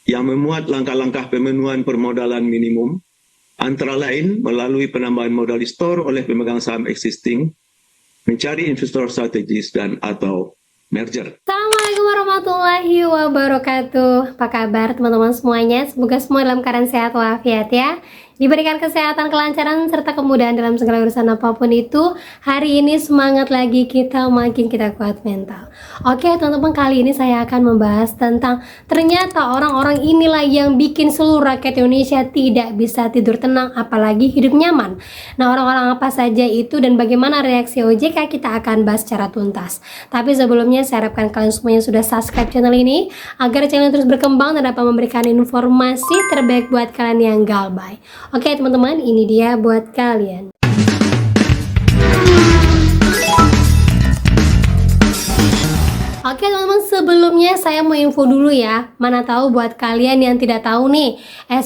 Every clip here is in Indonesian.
yang memuat langkah-langkah pemenuhan permodalan minimum, antara lain melalui penambahan modal store oleh pemegang saham existing, mencari investor strategis dan atau merger. Assalamualaikum warahmatullahi wabarakatuh. Apa kabar teman-teman semuanya? Semoga semua dalam keadaan sehat walafiat ya. Diberikan kesehatan, kelancaran, serta kemudahan dalam segala urusan apapun itu. Hari ini semangat lagi kita, makin kita kuat mental. Oke teman-teman, kali ini saya akan membahas tentang ternyata orang-orang inilah yang bikin seluruh rakyat Indonesia tidak bisa tidur tenang, apalagi hidup nyaman. Nah, orang-orang apa saja itu dan bagaimana reaksi OJK kita akan bahas secara tuntas. Tapi sebelumnya saya harapkan kalian semuanya sudah subscribe channel ini agar channel terus berkembang dan dapat memberikan informasi terbaik buat kalian yang galbay. Oke teman-teman, ini dia buat kalian. Oke teman-teman, sebelumnya saya mau info dulu ya. Mana tahu buat kalian yang tidak tahu nih,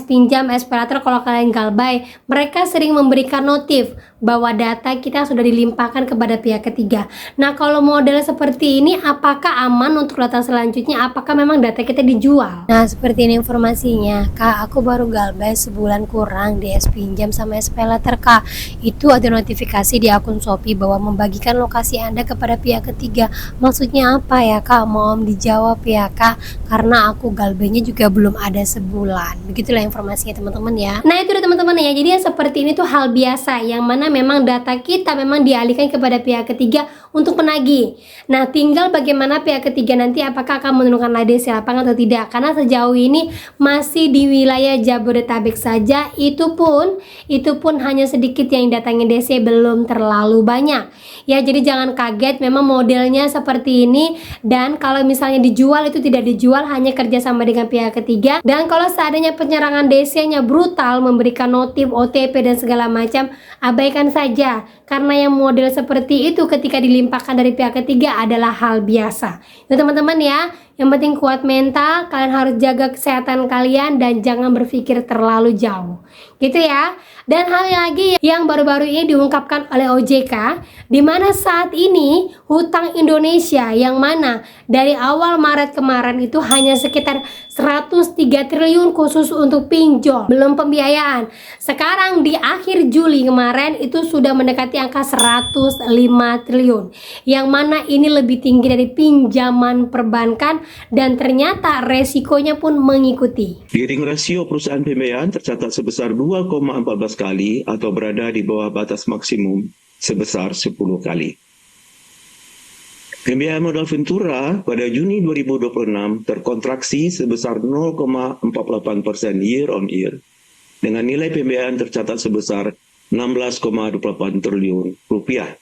pinjam, paylater kalau kalian galbay, mereka sering memberikan notif bahwa data kita sudah dilimpahkan kepada pihak ketiga. Nah, kalau model seperti ini apakah aman untuk data selanjutnya? Apakah memang data kita dijual? Nah, seperti ini informasinya. Kak, aku baru galbay sebulan kurang di pinjam sama paylater Kak. Itu ada notifikasi di akun Shopee bahwa membagikan lokasi Anda kepada pihak ketiga. Maksudnya apa ya Kak? Mohon dijawab ya Kak, karena aku galbaynya juga belum ada sebulan. Begitulah informasinya teman-teman ya. Nah, itu udah teman-teman ya. Jadi yang seperti ini tuh hal biasa, yang mana memang data kita memang dialihkan kepada pihak ketiga untuk penagih. Nah, tinggal bagaimana pihak ketiga nanti apakah akan menurunkan DC lapangan atau tidak. Karena sejauh ini masih di wilayah Jabodetabek saja, itu pun hanya sedikit yang datangin DC, belum terlalu banyak. Ya, jadi jangan kaget, memang modelnya seperti ini. Dan kalau misalnya dijual, itu tidak dijual, hanya kerjasama dengan pihak ketiga. Dan kalau seandainya penyerangan DC-nya brutal, memberikan notif, OTP dan segala macam, abaikan saja, karena yang model seperti itu ketika dilimpahkan dari pihak ketiga adalah hal biasa. Itu teman-teman ya. Yang penting kuat mental, kalian harus jaga kesehatan kalian dan jangan berpikir terlalu jauh. Gitu ya. Dan hal lagi yang baru-baru ini diungkapkan oleh OJK, di mana saat ini hutang Indonesia yang mana dari awal Maret kemarin itu hanya sekitar 103 triliun khusus untuk pinjol, belum pembiayaan. Sekarang di akhir Juli kemarin itu sudah mendekati angka 105 triliun. Yang mana ini lebih tinggi dari pinjaman perbankan dan ternyata resikonya pun mengikuti. Gearing rasio perusahaan pembiayaan tercatat sebesar 2,14 kali atau berada di bawah batas maksimum sebesar 10 kali. Pembiayaan modal Ventura pada Juni 2026 terkontraksi sebesar 0,48% year on year dengan nilai pembiayaan tercatat sebesar 16,28 triliun rupiah.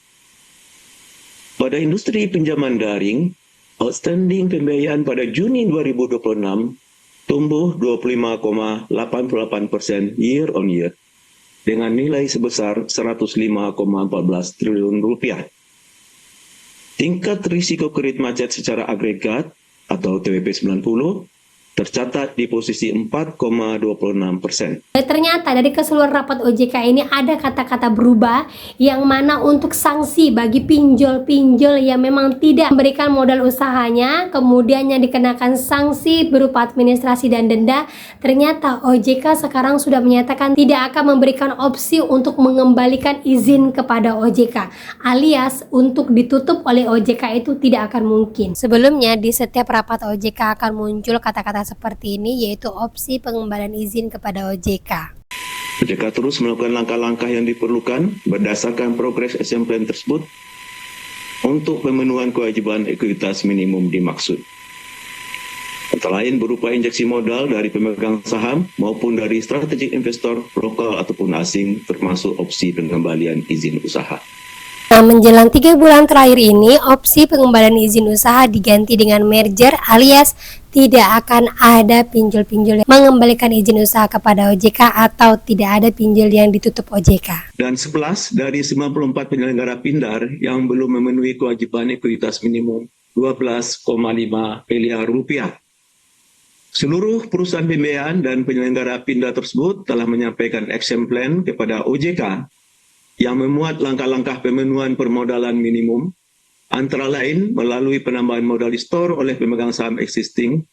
Pada industri pinjaman daring, outstanding pembiayaan pada Juni 2026 tumbuh 25,88% year on year dengan nilai sebesar 105,14 triliun rupiah. Tingkat risiko kredit macet secara agregat atau TWP 90 tercatat di posisi 4,26%. Ternyata dari keseluruhan rapat OJK ini ada kata-kata berubah yang mana untuk sanksi bagi pinjol-pinjol yang memang tidak memberikan modal usahanya, kemudian yang dikenakan sanksi berupa administrasi dan denda. Ternyata OJK sekarang sudah menyatakan tidak akan memberikan opsi untuk mengembalikan izin kepada OJK, alias untuk ditutup oleh OJK itu tidak akan mungkin. Sebelumnya di setiap rapat OJK akan muncul kata-kata seperti ini, yaitu opsi pengembalian izin kepada OJK. OJK terus melakukan langkah-langkah yang diperlukan berdasarkan progres action plan tersebut untuk pemenuhan kewajiban ekuitas minimum dimaksud. Antara lain berupa injeksi modal dari pemegang saham maupun dari strategic investor lokal ataupun asing, termasuk opsi pengembalian izin usaha. Nah, menjelang 3 bulan terakhir ini, opsi pengembalian izin usaha diganti dengan merger, alias tidak akan ada pinjol-pinjol yang mengembalikan izin usaha kepada OJK atau tidak ada pinjol yang ditutup OJK. Dan 11 dari 94 penyelenggara pindar yang belum memenuhi kewajiban ekuitas minimum 12,5 miliar rupiah. Seluruh perusahaan pembiayaan dan penyelenggara pindar tersebut telah menyampaikan action plan kepada OJK yang memuat langkah-langkah pemenuhan permodalan minimum, antara lain melalui penambahan modal store oleh pemegang saham existing,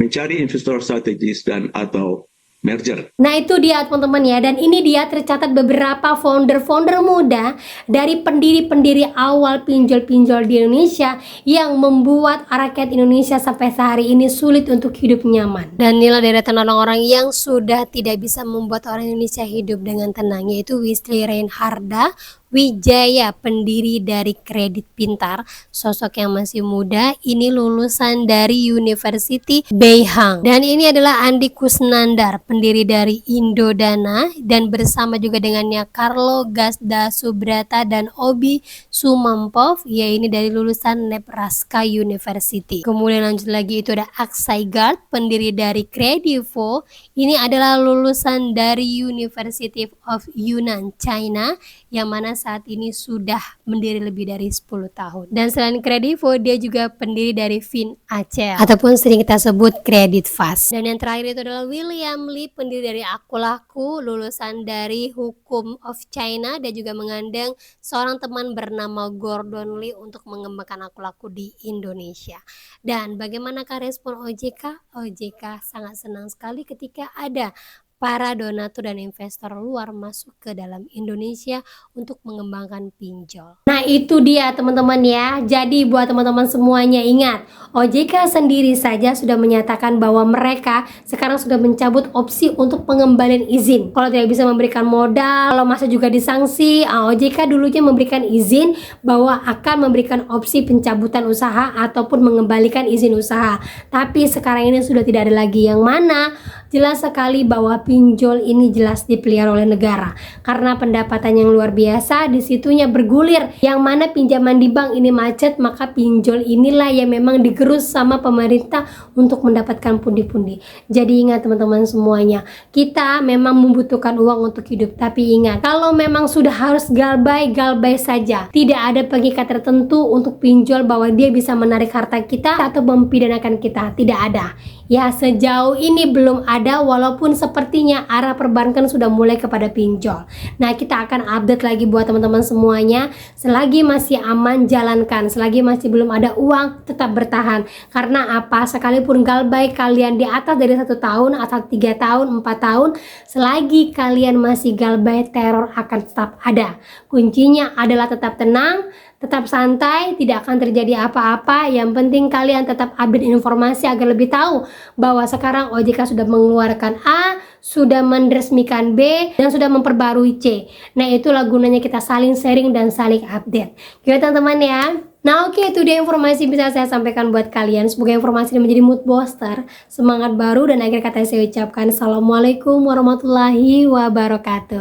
mencari investor strategis dan atau merger. Nah itu dia teman-teman ya, dan ini dia tercatat beberapa founder-founder muda dari pendiri-pendiri awal pinjol-pinjol di Indonesia yang membuat rakyat Indonesia sampai sehari ini sulit untuk hidup nyaman. Dan inilah deretan orang-orang yang sudah tidak bisa membuat orang Indonesia hidup dengan tenang, yaitu Wisli Reinharda Wijaya, pendiri dari Kredit Pintar, sosok yang masih muda, ini lulusan dari University Beihang. Dan ini adalah Andi Kusnandar, pendiri dari Indodana, dan bersama juga dengannya Carlo Gazda Subrata dan Obi Sumampov, ya ini dari lulusan Nebraska University. Kemudian lanjut lagi itu ada Akshay Garg, pendiri dari Kredivo, ini adalah lulusan dari University of Yunnan, China, yang mana saat ini sudah berdiri lebih dari 10 tahun. Dan selain Kredivo, dia juga pendiri dari FinACL ataupun sering kita sebut Kredit Fast. Dan yang terakhir itu adalah William Li, pendiri dari Akulaku, lulusan dari Hukum of China, dan juga mengandeng seorang teman bernama Gordon Lee untuk mengembangkan Akulaku di Indonesia. Dan bagaimanakah respon OJK? OJK sangat senang sekali ketika ada para donatur dan investor luar masuk ke dalam Indonesia untuk mengembangkan pinjol. Nah itu dia teman-teman ya. Jadi buat teman-teman semuanya ingat, OJK sendiri saja sudah menyatakan bahwa mereka sekarang sudah mencabut opsi untuk pengembalian izin. Kalau tidak bisa memberikan modal, kalau masa juga disanksi, OJK dulunya memberikan izin bahwa akan memberikan opsi pencabutan usaha ataupun mengembalikan izin usaha. Tapi sekarang ini sudah tidak ada lagi, yang mana jelas sekali bahwa pinjol ini jelas dipelihara oleh negara karena pendapatan yang luar biasa, disitunya bergulir. Yang mana pinjaman di bank ini macet, maka pinjol inilah yang memang digerus sama pemerintah untuk mendapatkan pundi-pundi. Jadi ingat teman-teman semuanya, kita memang membutuhkan uang untuk hidup, tapi ingat, kalau memang sudah harus galbay saja, tidak ada pengikat tertentu untuk pinjol bahwa dia bisa menarik harta kita atau mempidanakan kita, tidak ada. Ya sejauh ini belum ada, walaupun sepertinya arah perbankan sudah mulai kepada pinjol. Nah kita akan update lagi buat teman-teman semuanya. Selagi masih aman jalankan, selagi masih belum ada uang tetap bertahan. Karena apa? Sekalipun galbay kalian di atas dari 1 tahun atau 3 tahun, 4 tahun, selagi kalian masih galbay, teror akan tetap ada. Kuncinya adalah tetap tenang, tetap santai, tidak akan terjadi apa-apa. Yang penting kalian tetap update informasi agar lebih tahu bahwa sekarang OJK sudah mengeluarkan A, sudah meresmikan B, dan sudah memperbarui C. Nah itulah gunanya kita saling sharing dan saling update. Gitu teman-teman ya. Nah oke, itu dia informasi yang bisa saya sampaikan buat kalian. Semoga informasi ini menjadi mood booster, semangat baru, dan akhir kata saya ucapkan Assalamualaikum warahmatullahi wabarakatuh.